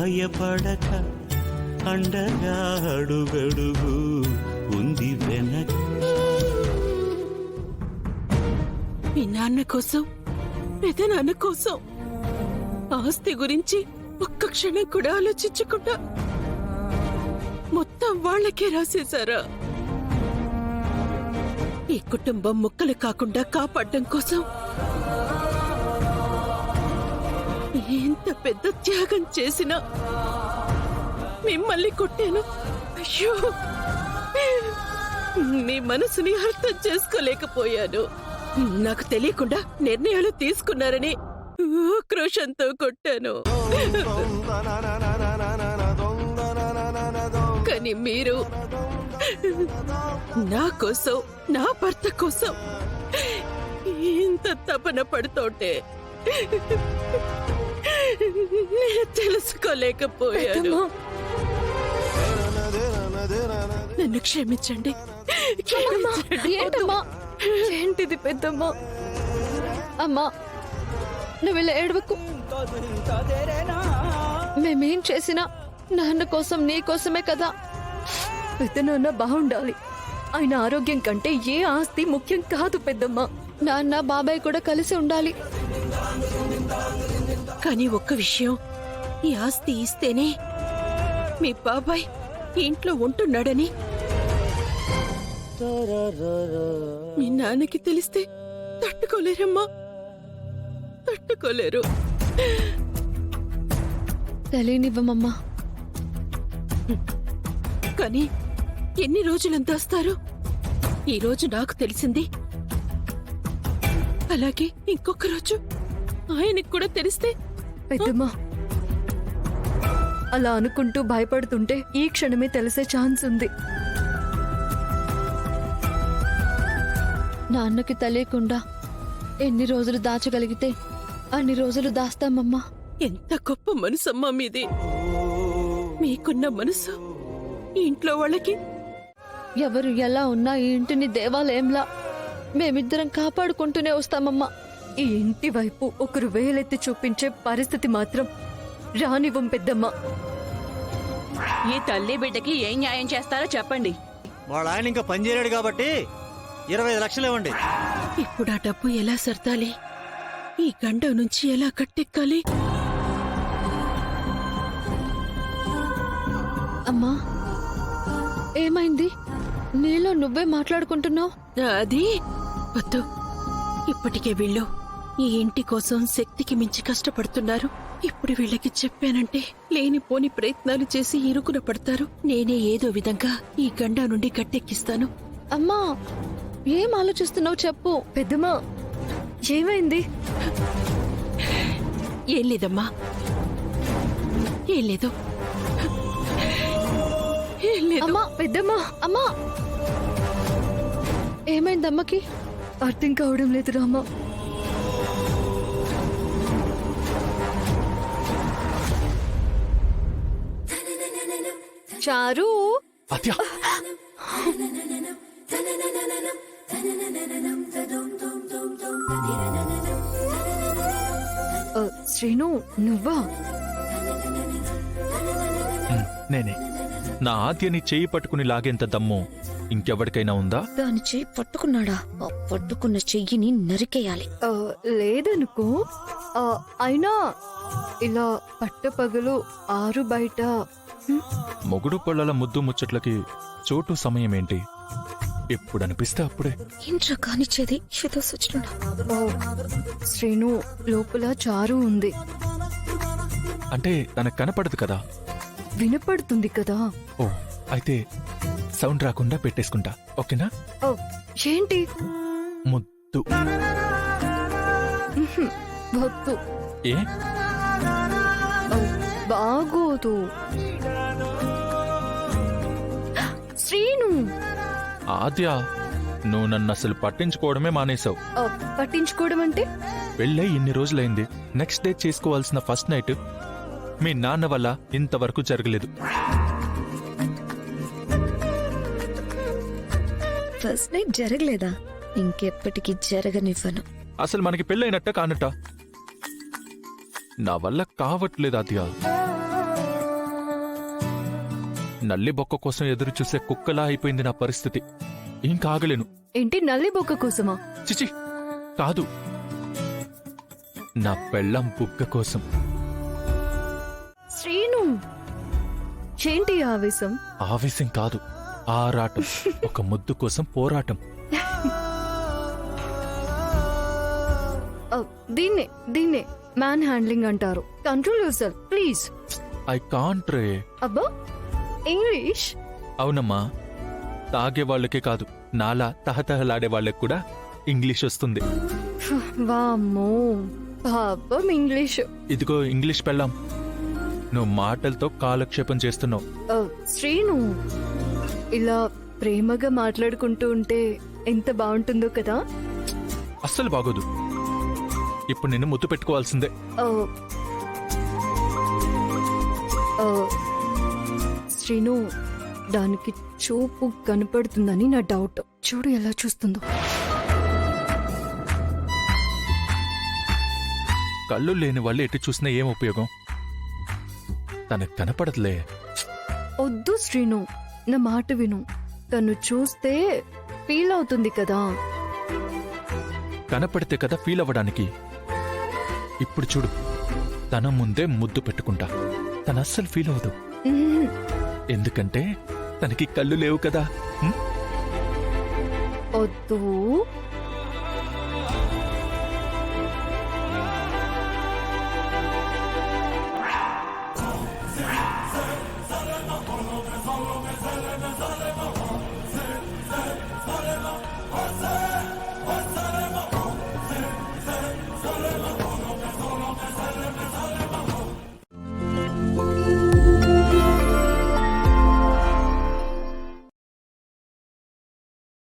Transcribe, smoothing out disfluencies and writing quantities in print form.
భయపడక అండగా అడుగడుగు ఉంది వెనక. మీ నాన్న కోసం, పెదనాన్న కోసం ఆస్తి గురించి ఒక్క క్షణం కూడా ఆలోచించకుండా మొత్తం వాళ్ళకే రాసేశారా? ఈ కుటుంబం ముక్కలు కాకుండా కాపాడడం కోసం ఎంత పెద్ద త్యాగం చేసినా మిమ్మల్ని కొట్టాను. అయ్యో, మీ మనసుని అర్థం చేసుకోలేకపోయాను. నాకు తెలియకుండా నిర్ణయాలు తీసుకున్నారని ఆక్రోషంతో కొట్టాను. కానీ మీరు నా కోసం, నా భర్త కోసం ఇంత తపన పడుతోటే తెలుసుకోలేకపోయాను. నన్ను క్షమించండి. ఏంటమ్మా, ఏంటిది పెద్దమ్మా? అమ్మా, నువ్వు ఇలా ఏడవకు. మేమేం చేసినా నాన్న కోసం, నీ కోసమే కదా. పెద్దనాన్న బాగుండాలి. ఆయన ఆరోగ్యం కంటే ఏ ఆస్తి ముఖ్యం కాదు పెద్దమ్మ. నాన్న, బాబాయ్ కూడా కలిసి ఉండాలి. కానీ ఒక్క విషయం, ఈ ఆస్తి ఇస్తేనే మీ బాబాయ్ ఇంట్లో ఉంటున్నాడని మీ నాన్నకి తెలిస్తే తట్టుకోలేరమ్మా, తట్టుకోలేరు. తెలియనివ్వమమ్మా. కానీ ఎన్ని రోజులంత వస్తారు? ఈ రోజు నాకు తెలిసింది, అలాగే ఇంకొక రోజు ఆయనకు కూడా తెలిస్తే? పెద్దమ్మా, అలా అనుకుంటూ భయపడుతుంటే ఈ క్షణమే తెలిసే ఛాన్స్ ఉంది. నాన్నకి తెలియకుండా ఎన్ని రోజులు దాచగలిగితే అన్ని రోజులు దాస్తామమ్మా. ఎంత గొప్ప మనసమ్మా మీది. మీకున్న మనసు ఇంట్లో వాళ్ళకి ఎవరు ఎలా ఉన్నా ఈ ఇంటిని దేవాలయంలా మేమిద్దరం కాపాడుకుంటూనే వస్తామమ్మా. ఈ ఇంటి వైపు ఒకరు వేలెత్తి చూపించే పరిస్థితి మాత్రం రానివ్వం పెద్దమ్మ. ఈ తల్లి బిడ్డకి ఏం న్యాయం చేస్తారో చెప్పండి. వాళ్ళ ఆయన ఇంకా పనిచేయలేడు కాబట్టి 25 లక్షలు ఇవ్వండి. ఇప్పుడు ఆ డబ్బు ఎలా సర్దాలి? ఈ గండం నుంచి ఎలా కట్టెక్కాలి? అమ్మా, ఏమైంది? నీలో నువ్వే మాట్లాడుకుంటున్నావు. అది వద్దు. ఇప్పటికే వీళ్ళు ఈ ఇంటి కోసం శక్తికి మించి కష్టపడుతున్నారు. ఇప్పుడు వీళ్ళకి చెప్పానంటే లేనిపోని ప్రయత్నాలు చేసి ఇరుకున పడతారు. నేనే ఏదో విధంగా ఈ గండా నుండి కట్టెక్కిస్తాను. అమ్మా, ఏం ఆలోచిస్తున్నావు చెప్పు. పెద్దమ్మా, ఏమైంది? ఏం లేదమ్మా, ఏం లేదు. అమ్మా, పెద్దమ్మా, అమ్మా, ఏమైంది అమ్మకి? అర్థం కావడం లేదు రామ్మా. చారు, అత్య, శ్రీను, నువ్వా? నేనే. నా ఆద్యని చెయ్యి పట్టుకుని లాగేంత దమ్ము ఇంకెవరికైనా ఉందా? దాని చెయ్యి పట్టుకున్నాడా? ఆ పట్టుకున్న చెయ్యిని నరికేయాలి. లేదనుకో. అయినా ఇలా పట్టపగలు 6 బయట మొగుడు పళ్ళల ముద్దు ముచ్చట్లకి చోటు సమయమేంటి? ఎప్పుడనిపిస్తే అప్పుడే. ఏంట్రా కానిచ్చేది? ఏదో సూచన. శ్రీను, లోపల చారు ఉంది. అంటే తనకు కనపడదు కదా. వినపడుతుంది కదా. ఓ, అయితే సౌండ్ రాకుండా పెట్టేసుకుంటా, ఓకేనా? ఏంటి? ముద్దు. వద్దు. ఏ? బాగోదు శ్రీను. ఆద్య, నువ్వు నన్ను అసలు పట్టించుకోవడమే మానేశావు. పట్టించుకోవడం అంటే? వెళ్ళే ఇన్ని రోజులైంది. నెక్స్ట్ డే చేసుకోవాల్సిన ఫస్ట్ నైట్ మీ నాన్న వల్ల ఇంతవరకు జరగలేదు. ఫస్ట్ నైట్ జరగలేదా? ఇంకెప్పటికీ జరగనివ్వను. అసలు మనకి పెళ్ళైనట్ట కానట్ట? నా వల్ల కావట్లేదు ఆద్య. నల్లి బొక్క కోసం ఎదురు చూసే కుక్కలా అయిపోయింది నా పరిస్థితి. ఇంకా ఆగలేను. ఏంటి నల్లి బొక్క కోసమా? చిచి, కాదు, నా పెళ్ళం బుగ్గ కోసం. శ్రీను, ఏంటి ఈ ఆవేశం? ఆవేశం కాదు, ఆరాటం. ఒక ముద్దు కోసం పోరాటం. దీన్నే మ్యాన్ హ్యాండ్లింగ్ అంటారు. Control your self please. I can't ray. అబ్బా, ఇంగ్లీష్? అవునమ్మా, తాగే వాళ్ళకే కాదు, నాలా తహతహలాడే వాళ్ళకి కూడా ఇంగ్లీష్ వస్తుంది. వామ్మో, పాపం ఇంగ్లీష్. ఇదిగో ఇంగ్లీష్ పెళ్ళాం, నువ్వు మాటలతో కాలక్షేపం చేస్తున్నావు. శ్రీను, ఇలా ప్రేమగా మాట్లాడుకుంటూ ఉంటే ఎంత బాగుంటుందో కదా. అస్సలు బాగోదు. ఇప్పుడు నిన్ను ముద్దు పెట్టుకోవాల్సిందే. శ్రీను, దానికి చూపు కనపడుతుందని నా డౌట్. చూడు ఎలా చూస్తుందో. కళ్ళు లేని వాళ్ళు ఎటు చూసినా ఏం ఉపయోగం? తనకు కనపడదులే. వద్దు శ్రీను, నా మాట విను. తను చూస్తే ఫీల్ అవుతుంది కదా. కనపడితే కదా ఫీల్ అవ్వడానికి. ఇప్పుడు చూడు, తన ముందే ముద్దు పెట్టుకుంటా. తన అస్సలు ఫీల్ అవ్వదు. మ్మ్. ఎందుకంటే తనకి కళ్ళు లేవు కదా. వద్దు